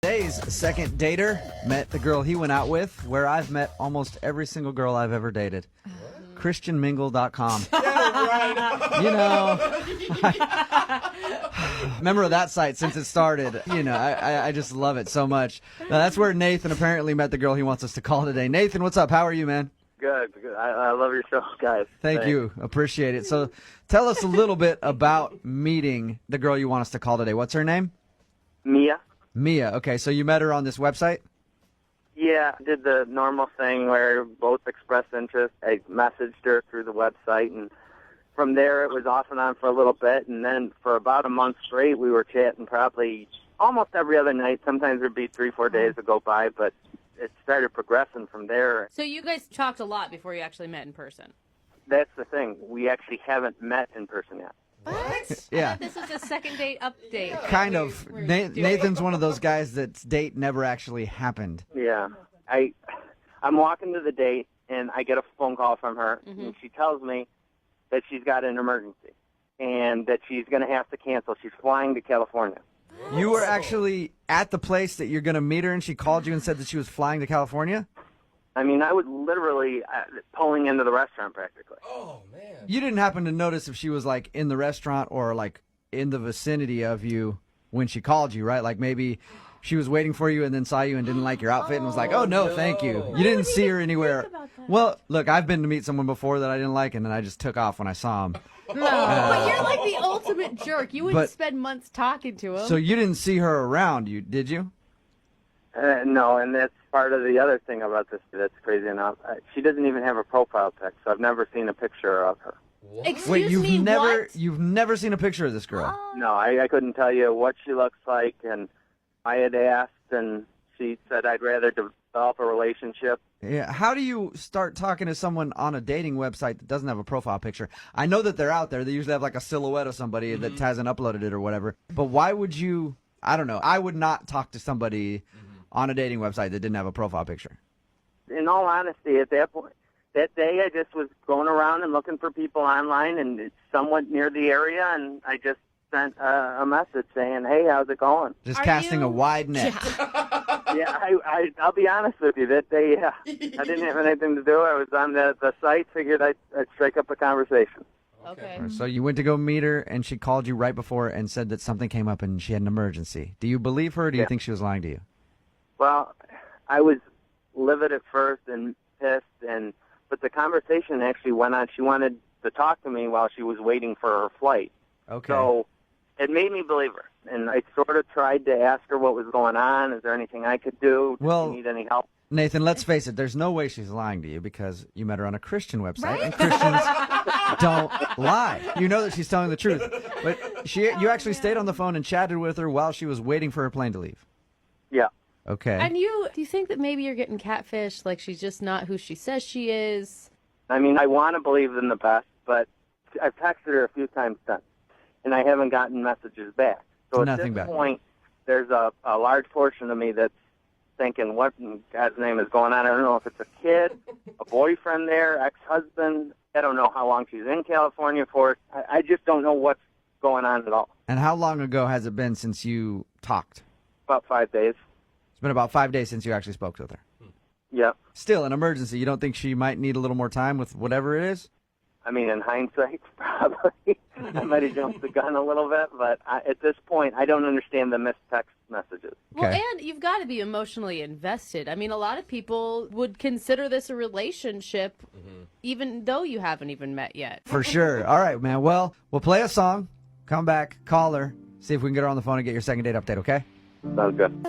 Today's second dater met the girl he went out with, where I've met almost every single girl I've ever dated. ChristianMingle.com. You know, member of that site since it started. You know, I just love it so much. Now, that's where Nathan apparently met the girl he wants us to call today. Nathan, what's up? How are you, man? Good. I love your show, guys. Thank you. Appreciate it. So tell us a little bit about meeting the girl you want us to call today. What's her name? Mia? Mia. Okay, so you met her on this website? Yeah, I did the normal thing where both expressed interest. I messaged her through the website, and from there it was off and on for a little bit, and then for about a month straight we were chatting probably almost every other night. Sometimes there'd be 3-4 days that go by, but it started progressing from there. So you guys talked a lot before you actually met in person. That's the thing. We actually haven't met in person yet. What? Yeah. I thought this was a second date update. Kind of. Nathan's one of those guys that's date never actually happened. Yeah. I'm walking to the date, and I get a phone call from her, and she tells me that she's got an emergency and that she's going to have to cancel. She's flying to California. You were actually at the place that you're going to meet her, and she called you and said that she was flying to California? I mean, I was literally pulling into the restaurant practically. Oh, man. You didn't happen to notice if she was, like, in the restaurant or, like, in the vicinity of you when she called you, right? Like, maybe she was waiting for you and then saw you and didn't like your outfit and was like, oh, no, thank you. You didn't see her anywhere. Well, look, I've been to meet someone before that I didn't like, and then I just took off when I saw him. No, but you're like the ultimate jerk. You wouldn't spend months talking to him. So you didn't see her around, did you? No, and that's part of the other thing about this that's crazy enough. She doesn't even have a profile pic, so I've never seen a picture of her. Excuse Wait, me, what? you've never seen a picture of this girl? No, I couldn't tell you what she looks like, and I had asked, and she said I'd rather develop a relationship. Yeah. How do you start talking to someone on a dating website that doesn't have a profile picture? I know that they're out there. They usually have like a silhouette of somebody that hasn't uploaded it or whatever. But why would you? I don't know. I would not talk to somebody on a dating website that didn't have a profile picture. In all honesty, at that point, that day I just was going around and looking for people online, and it's somewhat near the area, and I just sent a message saying, hey, how's it going? Just Are casting you- a wide net. Yeah, I'll be honest with you. That day, I didn't have anything to do. I was on the site, figured I'd strike up a conversation. Okay. So you went to go meet her, and she called you right before and said that something came up and she had an emergency. Do you believe her, or do you think she was lying to you? Well, I was livid at first and pissed, but the conversation actually went on. She wanted to talk to me while she was waiting for her flight. Okay. So it made me believe her. And I sort of tried to ask her what was going on. Is there anything I could do? Does she need any help? Nathan, let's face it. There's no way she's lying to you because you met her on a Christian website, and Christians don't lie. You know that she's telling the truth. But you actually stayed on the phone and chatted with her while she was waiting for her plane to leave. Yeah. Okay. And do you think that maybe you're getting catfished? Like she's just not who she says she is? I mean, I want to believe in the best, but I've texted her a few times since, and I haven't gotten messages back. So Nothing at this back. point, there's a large portion of me that's thinking, what in God's name is going on? I don't know if it's a kid, a boyfriend there, ex-husband. I don't know how long she's in California for. I just don't know what's going on at all. And how long ago has it been since you talked? About 5 days. It's been about 5 days since you actually spoke with her. Yep. Still, an emergency. You don't think she might need a little more time with whatever it is? I mean, in hindsight, probably. I might have jumped the gun a little bit, but at this point, I don't understand the missed text messages. Well, Okay. and you've got to be emotionally invested. I mean, a lot of people would consider this a relationship, even though you haven't even met yet. For sure. All right, man. Well, we'll play a song, come back, call her, see if we can get her on the phone and get your second date update, okay? Sounds good.